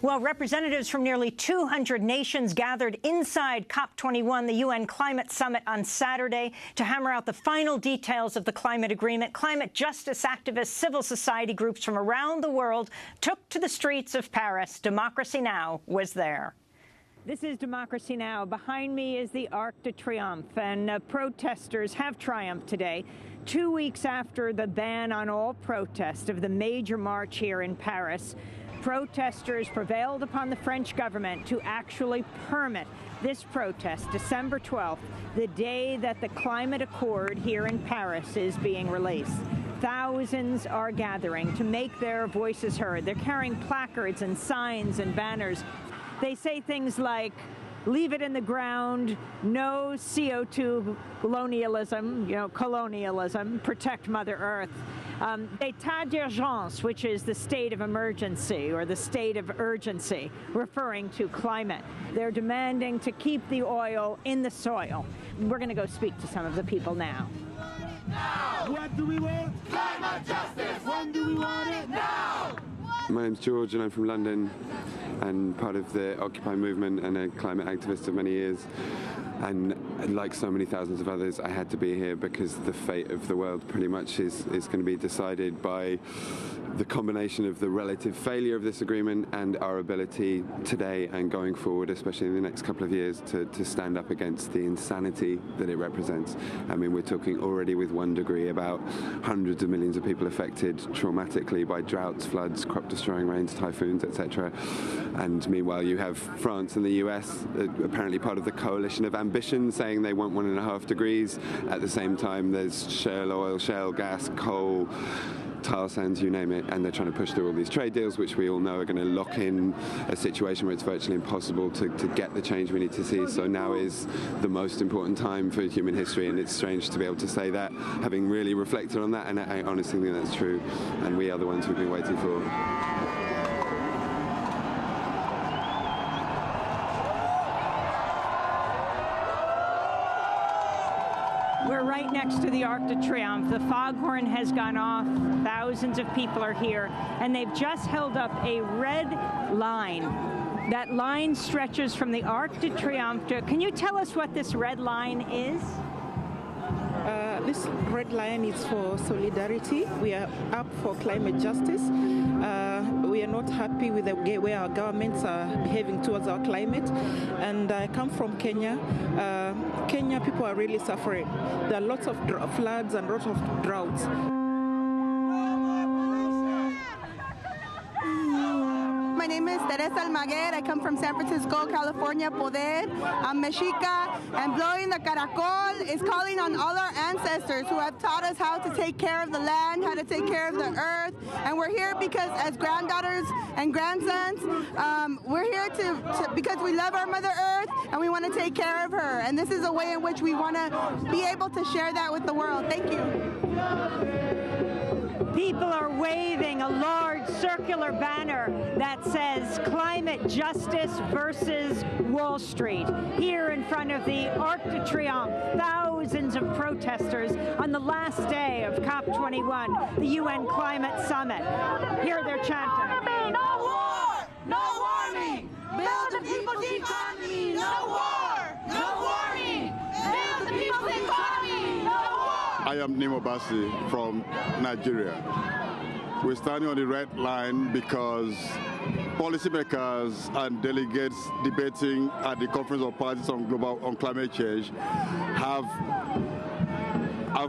Well, representatives from nearly 200 nations gathered inside COP21, the UN climate summit, on Saturday to hammer out the final details of the climate agreement. Climate justice activists, civil society groups from around the world took to the streets of Paris. Democracy Now! Was there. This is Democracy Now! Behind me is the Arc de Triomphe, and protesters have triumphed today, 2 weeks after the ban on all protest of the major march here in Paris. Protesters prevailed upon the French government to actually permit this protest, December 12th, the day that the climate accord here in Paris is being released. Thousands are gathering to make their voices heard. They're carrying placards and signs and banners. They say things like, leave it in the ground, no CO2 colonialism, protect Mother Earth. État d'urgence, which is the state of emergency or the state of urgency, referring to climate. They're demanding to keep the oil in the soil. We're going to go speak to some of the people now. Now! What do we want? Climate justice! When do we want it? Now! My name's George and I'm from London and part of the Occupy movement and a climate activist of many years. And like so many thousands of others, I had to be here because the fate of the world pretty much is going to be decided by the combination of the relative failure of this agreement and our ability today and going forward, especially in the next couple of years, to stand up against the insanity that it represents. I mean, we're talking already with 1 degree about hundreds of millions of people affected traumatically by droughts, floods, crop-destroying rains, typhoons, etc. And meanwhile, you have France and the US, apparently part of the coalition of ambition, saying they want 1.5 degrees. At the same time, there's shale oil, shale gas, coal, tar sands, you name it, and they're trying to push through all these trade deals, which we all know are going to lock in a situation where it's virtually impossible to get the change we need to see. So now is the most important time for human history, and it's strange to be able to say that, having really reflected on that, and I honestly think that's true, and we are the ones we've been waiting for. We're right next to the Arc de Triomphe. The foghorn has gone off. Thousands of people are here, and they've just held up a red line. That line stretches from the Arc de Triomphe to... Can you tell us what this red line is? This red line is for solidarity. We are up for climate justice. We are not happy with the way our governments are behaving towards our climate. And I come from Kenya. Kenya people are really suffering. There are lots of floods and lots of droughts. My name is Teresa Almaguer. I come from San Francisco, California, Poder. I'm Mexica, and Blowing the Caracol is calling on all our ancestors who have taught us how to take care of the land, how to take care of the earth. And we're here because as granddaughters and grandsons, we're here because we love our Mother Earth and we want to take care of her. And this is a way in which we want to be able to share that with the world. Thank you. People are waving a large circular banner that says Climate Justice versus Wall Street. Here in front of the Arc de Triomphe, thousands of protesters on the last day of COP21, the UN Climate Summit. Here they're chanting. No war! No warming! Build the people's economy! No war! No warming! Build the people's economy! No war! I am Nimo Basi from Nigeria. We're standing on the red line because policymakers and delegates debating at the Conference of Parties on Climate Change have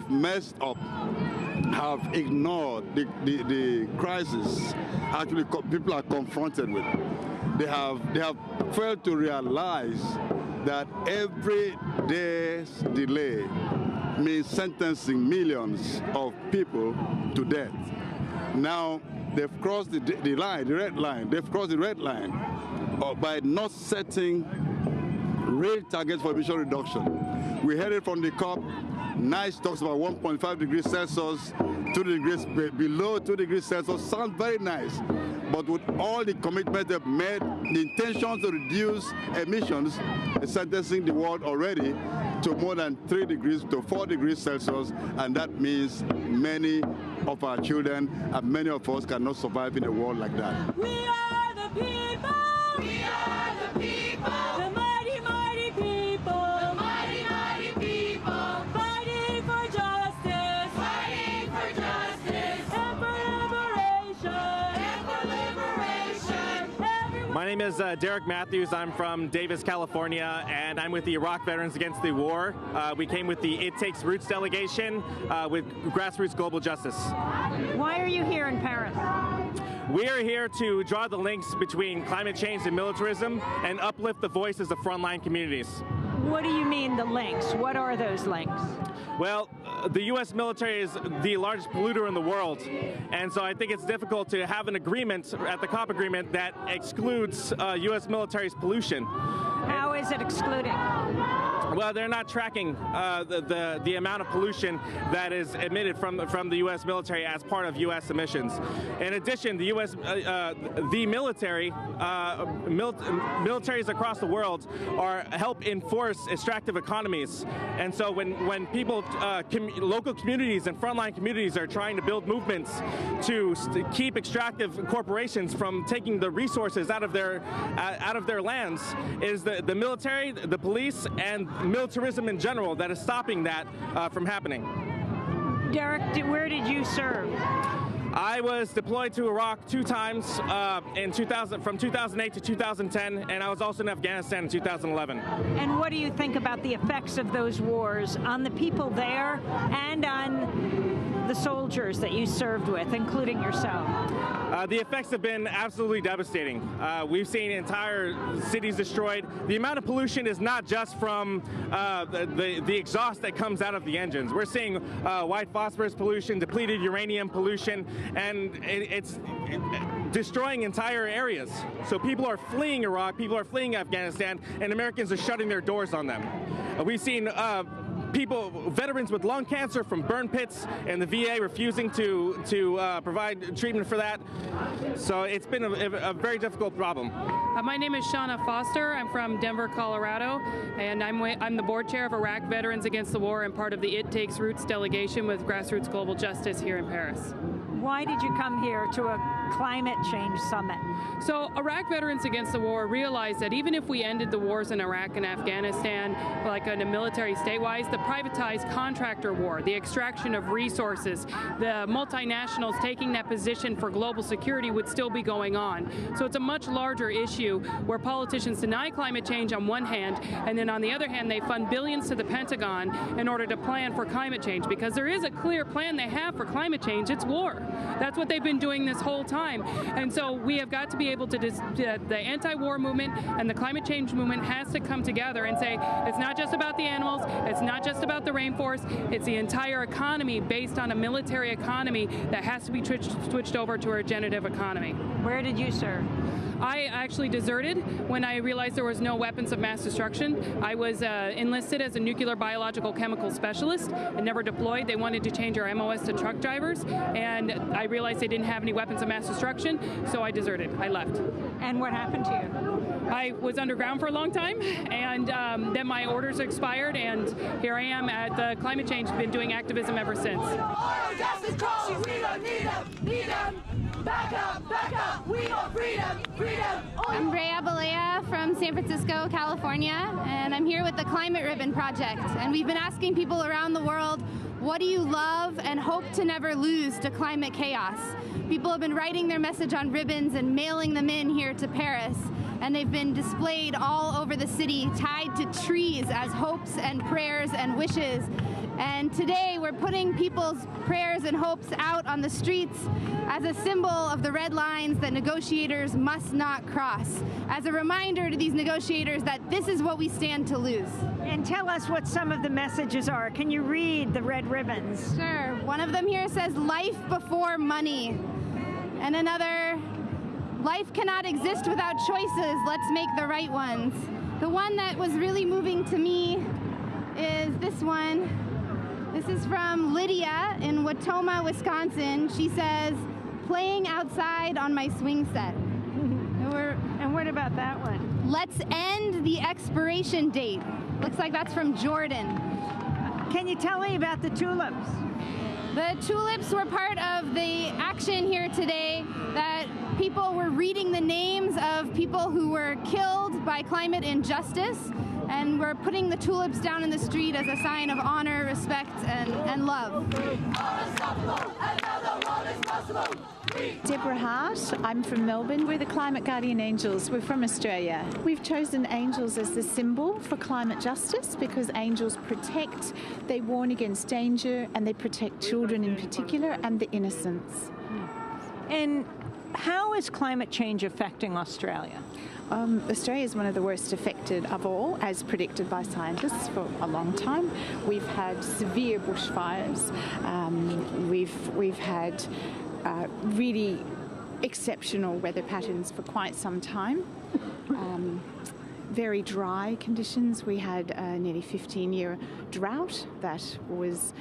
messed up, have ignored the crisis actually people are confronted with. They have failed to realize that every day's delay means sentencing millions of people to death. Now they've crossed the line, the red line. They've crossed the red line by not setting real targets for emission reduction. We heard it from the COP. NICE talks about 1.5 degrees Celsius, 2 degrees below 2 degrees Celsius. Sounds very nice. But with all the commitments they've made, the intention to reduce emissions is sentencing the world already to more than 3 degrees to 4 degrees Celsius, and that means many of our children and many of us cannot survive in a world like that. We are the people. We are the people. The mighty, mighty people. The mighty, mighty people. Fighting for justice. Fighting for justice. And for liberation. And for liberation. My name is Derrick Matthews. I'm from Davis, California, and I'm with the Iraq Veterans Against the War. We came with the It Takes Roots delegation with Grassroots Global Justice. Why are you here in Paris? We are here to draw the links between climate change and militarism and uplift the voices of frontline communities. What do you mean the links? What are those links? Well, the U.S. military is the largest polluter in the world, and so I think it's difficult to have an agreement at the COP agreement that excludes U.S. military's pollution. How is it excluding? Well, they're not tracking the amount of pollution that is emitted from the U.S. military as part of U.S. emissions. In addition, the U.S. The military, militaries across the world help enforce extractive economies, and so when people, local communities and frontline communities are trying to build movements to keep extractive corporations from taking the resources out of their lands, is the military, the police, and militarism in general that is stopping that from happening. Derrick, where did you serve? I was deployed to Iraq 2 times from 2008 to 2010, and I was also in Afghanistan in 2011. And what do you think about the effects of those wars on the people there and on the soldiers that you served with, including yourself? The effects have been absolutely devastating. We've seen entire cities destroyed. The amount of pollution is not just from the exhaust that comes out of the engines. We're seeing white phosphorus pollution, depleted uranium pollution, and it's destroying entire areas. So people are fleeing Iraq, people are fleeing Afghanistan, and Americans are shutting their doors on them. We've seen veterans with lung cancer from burn pits, and the VA refusing to provide treatment for that. So it's been a very difficult problem. My name is Shauna Foster. I'm from Denver, Colorado, and I'm the board chair of Iraq Veterans Against the War and part of the It Takes Roots delegation with Grassroots Global Justice here in Paris. Why did you come here to a climate change summit? So Iraq Veterans Against the War realized that even if we ended the wars in Iraq and Afghanistan, like in a military state-wise, the privatized contractor war, the extraction of resources, the multinationals taking that position for global security would still be going on. So it's a much larger issue where politicians deny climate change on one hand, and then on the other hand, they fund billions to the Pentagon in order to plan for climate change, because there is a clear plan they have for climate change. It's war. That's what they've been doing this whole time. And so we have got to be able to, the anti-war movement and the climate change movement has to come together and say, it's not just about the animals, it's not just about the rainforest, it's the entire economy based on a military economy that has to be switched over to a regenerative economy. Where did you serve? I actually deserted when I realized there was no weapons of mass destruction. I was enlisted as a nuclear biological chemical specialist and never deployed. They wanted to change our MOS to truck drivers, and I realized they didn't have any weapons of mass destruction, so I deserted. I left. And what happened to you? I was underground for a long time, and then my orders expired, and here I am at the climate change, been doing activism ever since. Justice calls, we don't need them. Back up, we want freedom. I'm Brea Balea from San Francisco, California, and I'm here with the Climate Ribbon Project. And we've been asking people around the world, what do you love and hope to never lose to climate chaos? People have been writing their message on ribbons and mailing them in here to Paris, and they've been displayed all over the city, tied to trees as hopes and prayers and wishes. And today we're putting people's prayers and hopes out on the streets as a symbol of the red lines that negotiators must not cross, as a reminder to these negotiators that this is what we stand to lose. And tell us what some of the messages are. Can you read the red ribbons? Sure. One of them here says, life before money. And another, life cannot exist without choices. Let's make the right ones. The one that was really moving to me is this one. This is from Lydia in Watoma, Wisconsin. She says, playing outside on my swing set. And what about that one? Let's end the expiration date. Looks like that's from Jordan. Can you tell me about the tulips? The tulips were part of the action here today that people were reading the names of people who were killed by climate injustice, and we're putting the tulips down in the street as a sign of honor, respect, and love. Deborah Hart, I'm from Melbourne. We're the Climate Guardian Angels. We're from Australia. We've chosen angels as the symbol for climate justice because angels protect, they warn against danger, and they protect children in particular and the innocents. And how is climate change affecting Australia? Australia is one of the worst affected of all, as predicted by scientists for a long time. We've had severe bushfires. We've had really exceptional weather patterns for quite some time. Very dry conditions. We had a nearly 15-year drought that was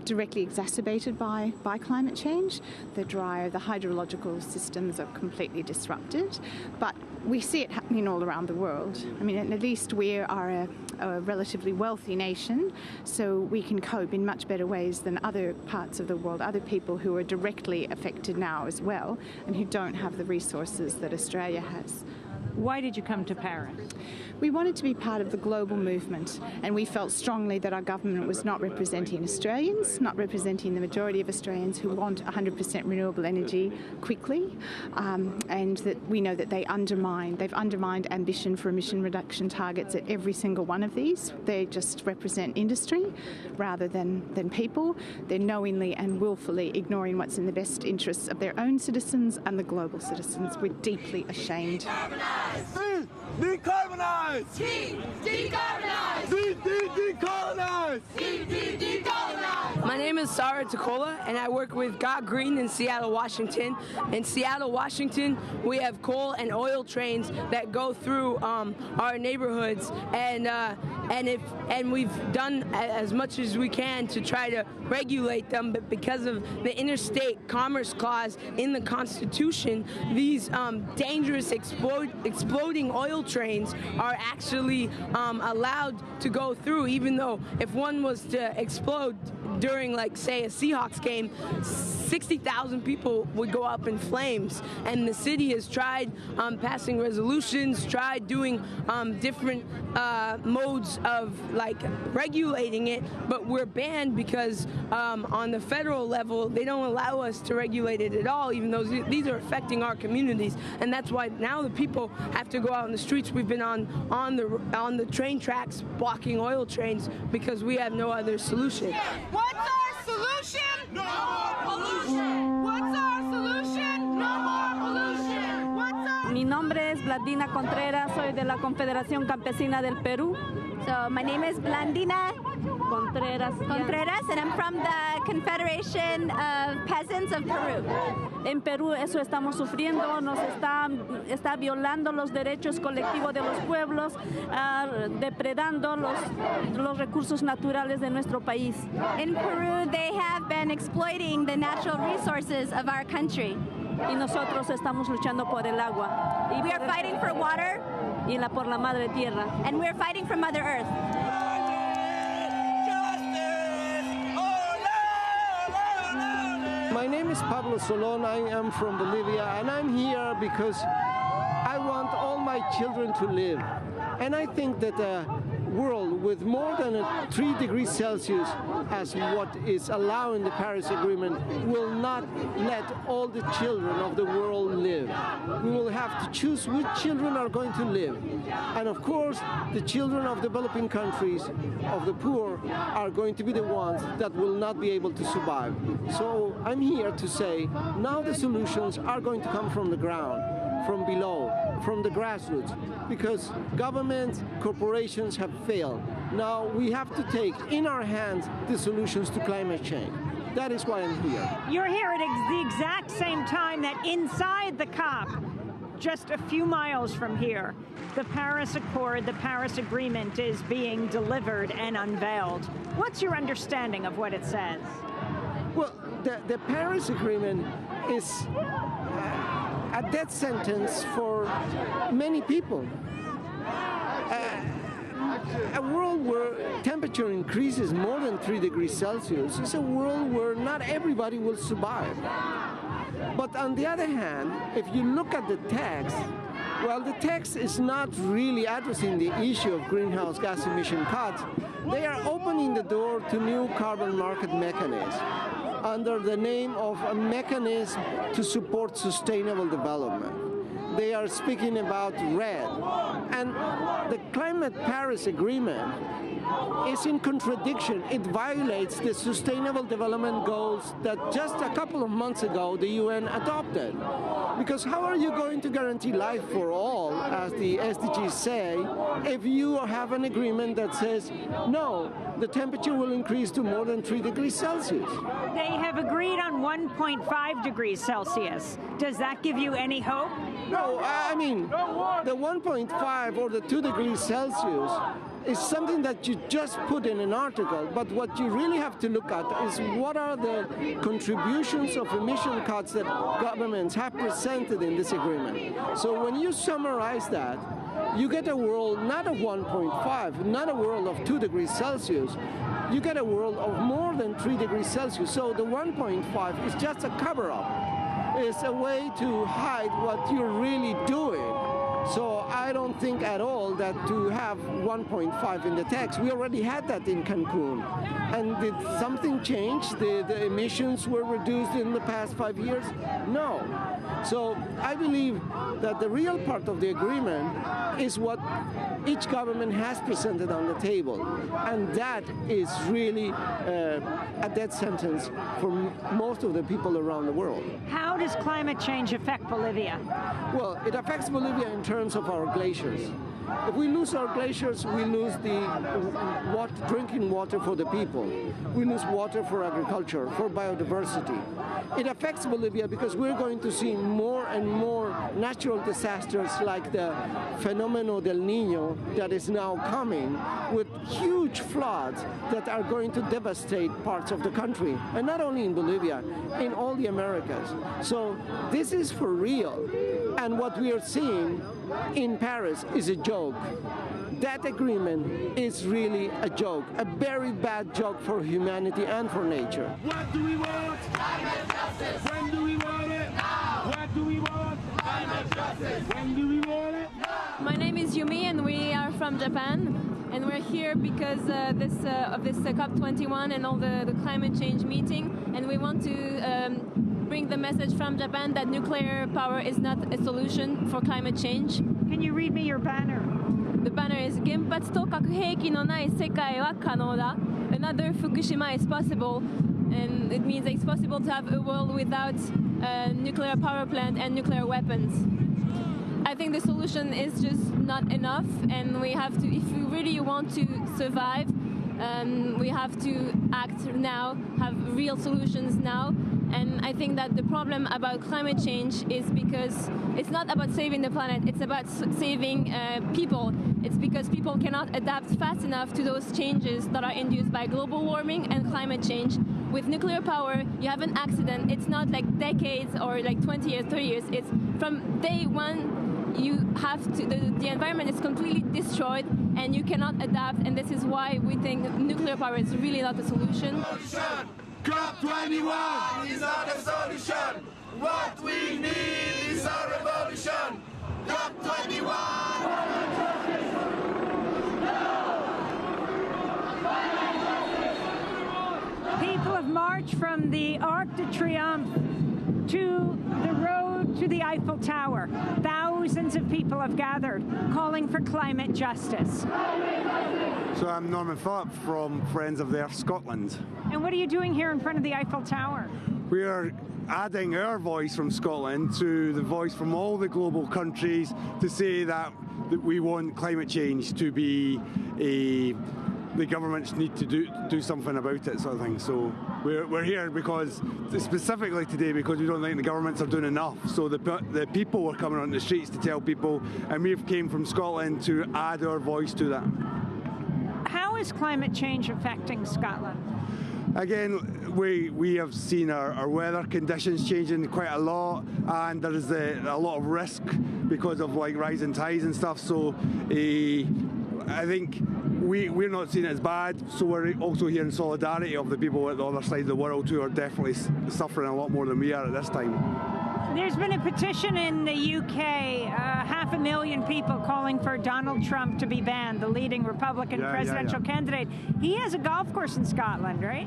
directly exacerbated by climate change. The hydrological systems are completely disrupted, but we see it happening all around the world. I mean, at least we are a relatively wealthy nation, so we can cope in much better ways than other parts of the world, other people who are directly affected now as well, and who don't have the resources that Australia has. Why did you come to Paris? We wanted to be part of the global movement, and we felt strongly that our government was not representing Australians, not representing the majority of Australians who want 100% renewable energy quickly, and that we know that they've undermined ambition for emission reduction targets at every single one of these. They just represent industry rather than people. They're knowingly and willfully ignoring what's in the best interests of their own citizens and the global citizens. We're deeply ashamed. Decarbonize! Decarbonize! Decolonize! Decolonize! My name is Sarah Tacola, and I work with Got Green in Seattle, Washington. In Seattle, Washington, we have coal and oil trains that go through our neighborhoods, and we've done as much as we can to try to regulate them, but because of the interstate commerce clause in the Constitution, these dangerous exploding oil trains are actually allowed to go through, even though if one was to explode during, like, say, a Seahawks game, 60,000 people would go up in flames. And the city has tried passing resolutions, tried doing different modes of, like, regulating it, but we're banned because on the federal level, they don't allow us to regulate it at all, even though these are affecting our communities. And that's why now the people have to go out in the streets. We've been on the train tracks blocking oil trains because we have no other solution. What's our solution? No more pollution. What's our solution? No more pollution. What's our... Mi nombre es Blandina Contreras, soy de la Confederación Campesina del Perú. So my name is Blandina Contreras, and I'm from the Confederation of Peasants of Peru. En Perú eso estamos sufriendo, nos está violando los derechos colectivos de los pueblos, depredando los recursos naturales de nuestro país. In Peru, they have been exploiting the natural resources of our country. Y nosotros estamos luchando por el agua. We are fighting for water. Y por la madre tierra. And we're fighting for Mother Earth. My name is Pablo Solón. I am from Bolivia, and I'm here because I want all my children to live. And I think that a world with more than 3 degrees Celsius, as what is allowed in the Paris Agreement, will not let all the children of the world live. We will have to choose which children are going to live. And of course, the children of developing countries, of the poor, are going to be the ones that will not be able to survive. So I'm here to say, now the solutions are going to come from the ground, from below, from the grassroots, because governments, corporations have failed. Now we have to take in our hands the solutions to climate change. That is why I'm here. You're here at the exact same time that inside the COP, just a few miles from here, the Paris Accord, the Paris Agreement is being delivered and unveiled. What's your understanding of what it says? Well, the Paris Agreement is a death sentence for many people. A world where temperature increases more than 3 degrees Celsius is a world where not everybody will survive. But on the other hand, if you look at the text, well, the text is not really addressing the issue of greenhouse gas emission cuts. They are opening the door to new carbon market mechanisms under the name of a mechanism to support sustainable development. They are speaking about RED. And the Climate Paris Agreement is in contradiction. It violates the Sustainable Development Goals that just a couple of months ago the UN adopted. Because how are you going to guarantee life for all, as the SDGs say, if you have an agreement that says, no, the temperature will increase to more than 3 degrees Celsius? They have agreed on 1.5 degrees Celsius. Does that give you any hope? No, I mean, the 1.5 or the 2 degrees Celsius is something that you just put in an article, but what you really have to look at is what are the contributions of emission cuts that governments have presented in this agreement. So when you summarize that, you get a world not of 1.5, not a world of 2 degrees Celsius, you get a world of more than 3 degrees Celsius. So the 1.5 is just a cover-up. It's a way to hide what you're really doing. So I don't think at all that to have 1.5 in the text, we already had that in Cancun. And did something change? The emissions were reduced in the past 5 years? No. So I believe that the real part of the agreement is what each government has presented on the table. And that is really a death sentence for most of the people around the world. How does climate change affect Bolivia? Well, it affects Bolivia in terms of our glaciers. If we lose our glaciers, we lose the drinking water for the people. We lose water for agriculture, for biodiversity. It affects Bolivia because we're going to see more and more natural disasters like the Fenomeno del Niño that is now coming, with huge floods that are going to devastate parts of the country. And not only in Bolivia, in all the Americas. So this is for real. And what we are seeing in Paris is a joke. That agreement is really a joke, a very bad joke for humanity and for nature. What do we want? Climate justice. When do we want it? Now. What do we want? Climate justice. When do we want it? Now. My name is Yumi and we are from Japan. And we're here because of this COP21 and all the climate change meeting. And we want to bring the message from Japan that nuclear power is not a solution for climate change. Can you read me your banner? The banner is 原発と核兵器のない世界は可能だ. Another Fukushima is possible, and it means it's possible to have a world without a nuclear power plant and nuclear weapons. I think the solution is just not enough, and we have to, if we really want to survive, we have to act now, have real solutions now. And I think that the problem about climate change is because it's not about saving the planet, it's about saving people. It's because people cannot adapt fast enough to those changes that are induced by global warming and climate change. With nuclear power, you have an accident. It's not like decades or like 20 years, 30 years. It's from day one, you have to, the environment is completely destroyed and you cannot adapt. And this is why we think nuclear power is really not a solution. COP21 is not a solution. What we need is a revolution. COP21. People have marched from the Arc de Triomphe to the road to the Eiffel Tower. Thousands of people have gathered, calling for climate justice. So I'm Norman Phillip from Friends of the Earth Scotland. And what are you doing here in front of the Eiffel Tower? We are adding our voice from Scotland to the voice from all the global countries to say that we want climate change to be the governments need to do something about it, sort of thing. So we're here because, specifically today, because we don't think the governments are doing enough. So the people were coming on the streets to tell people, and we've came from Scotland to add our voice to that. How is climate change affecting Scotland? Again, we have seen our weather conditions changing quite a lot, and there is a lot of risk because of like rising tides and stuff. So I think we're not seeing it as bad, so we're also hearing solidarity of the people at the other side of the world who are definitely suffering a lot more than we are at this time. There's been a petition in the UK, 500,000 people calling for Donald Trump to be banned, the leading Republican presidential candidate. He has a golf course in Scotland, right?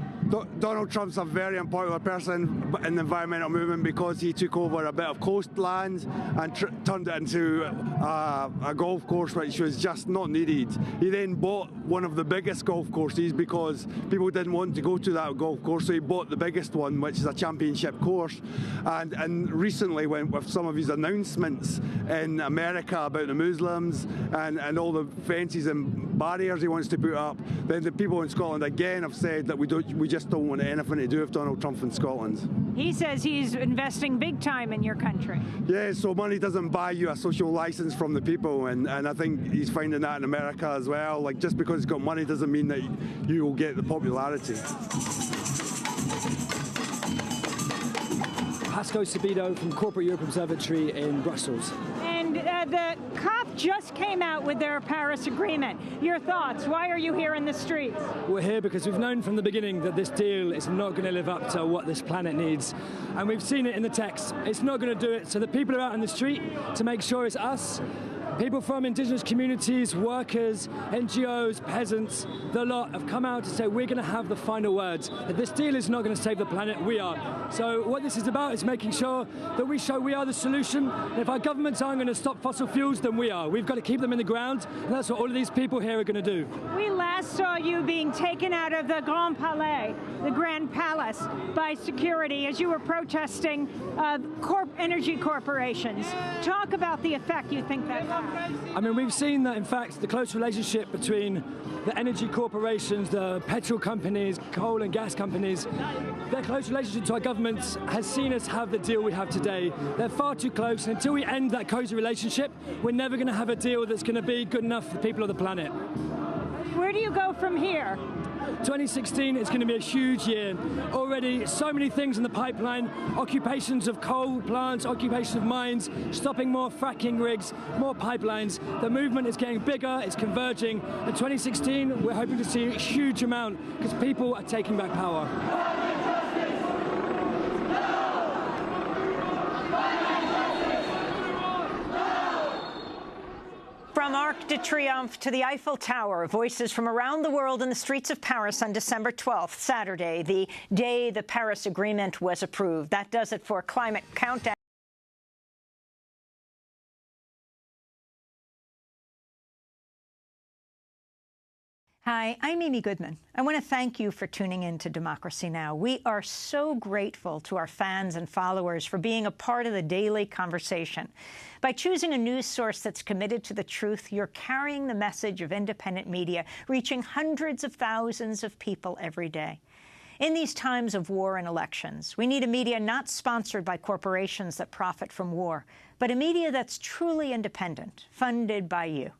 Donald Trump's a very unpopular person in the environmental movement because he took over a bit of coastland and turned it into a golf course which was just not needed. He then bought one of the biggest golf courses because people didn't want to go to that golf course, so he bought the biggest one, which is a championship course. And recently, with some of his announcements in America about the Muslims and all the fences and barriers he wants to put up, then the people in Scotland again have said that we just don't want anything to do with Donald Trump in Scotland. He says he's investing big time in your country. Yeah, so money doesn't buy you a social license from the people, and I think he's finding that in America as well. Like, just because he's got money doesn't mean that you will get the popularity. Pasco Sabido from Corporate Europe Observatory in Brussels. And the COP just came out with their Paris Agreement. Your thoughts? Why are you here in the streets? We're here because we've known from the beginning that this deal is not going to live up to what this planet needs. And we've seen it in the text. It's not going to do it. So the people are out in the street to make sure it's us. People from indigenous communities, workers, NGOs, peasants, the lot have come out to say we're going to have the final words. That this deal is not going to save the planet, we are. So what this is about is making sure that we show we are the solution. And if our governments aren't going to stop fossil fuels, then we are. We've got to keep them in the ground, and that's what all of these people here are going to do. We last saw you being taken out of the Grand Palais, the Grand Palace, by security as you were protesting energy corporations. Talk about the effect you think that had. I mean, we've seen that, in fact, the close relationship between the energy corporations, the petrol companies, coal and gas companies, their close relationship to our governments has seen us have the deal we have today. They're far too close, and until we end that cozy relationship, we're never going to have a deal that's going to be good enough for the people of the planet. Where do you go from here? 2016 is going to be a huge year. Already so many things in the pipeline, occupations of coal plants, occupation of mines, stopping more fracking rigs, more pipelines. The movement is getting bigger, it's converging. In 2016, we're hoping to see a huge amount because people are taking back power. From Arc de Triomphe to the Eiffel Tower, voices from around the world in the streets of Paris on December 12th, Saturday, the day the Paris Agreement was approved. That does it for Climate Countdown. Hi, I'm Amy Goodman. I want to thank you for tuning in to Democracy Now! We are so grateful to our fans and followers for being a part of the daily conversation. By choosing a news source that's committed to the truth, you're carrying the message of independent media, reaching hundreds of thousands of people every day. In these times of war and elections, we need a media not sponsored by corporations that profit from war, but a media that's truly independent, funded by you.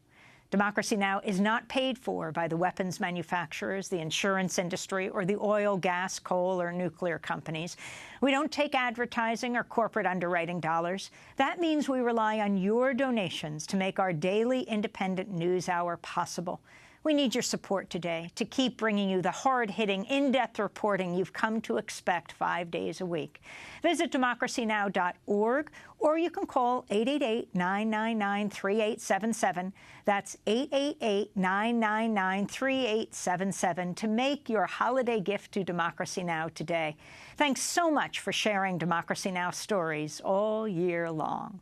Democracy Now! Is not paid for by the weapons manufacturers, the insurance industry, or the oil, gas, coal, or nuclear companies. We don't take advertising or corporate underwriting dollars. That means we rely on your donations to make our daily independent news hour possible. We need your support today to keep bringing you the hard-hitting, in-depth reporting you've come to expect 5 days a week. Visit democracynow.org, or you can call 888-999-3877. That's 888-999-3877 to make your holiday gift to Democracy Now! Today. Thanks so much for sharing Democracy Now! Stories all year long.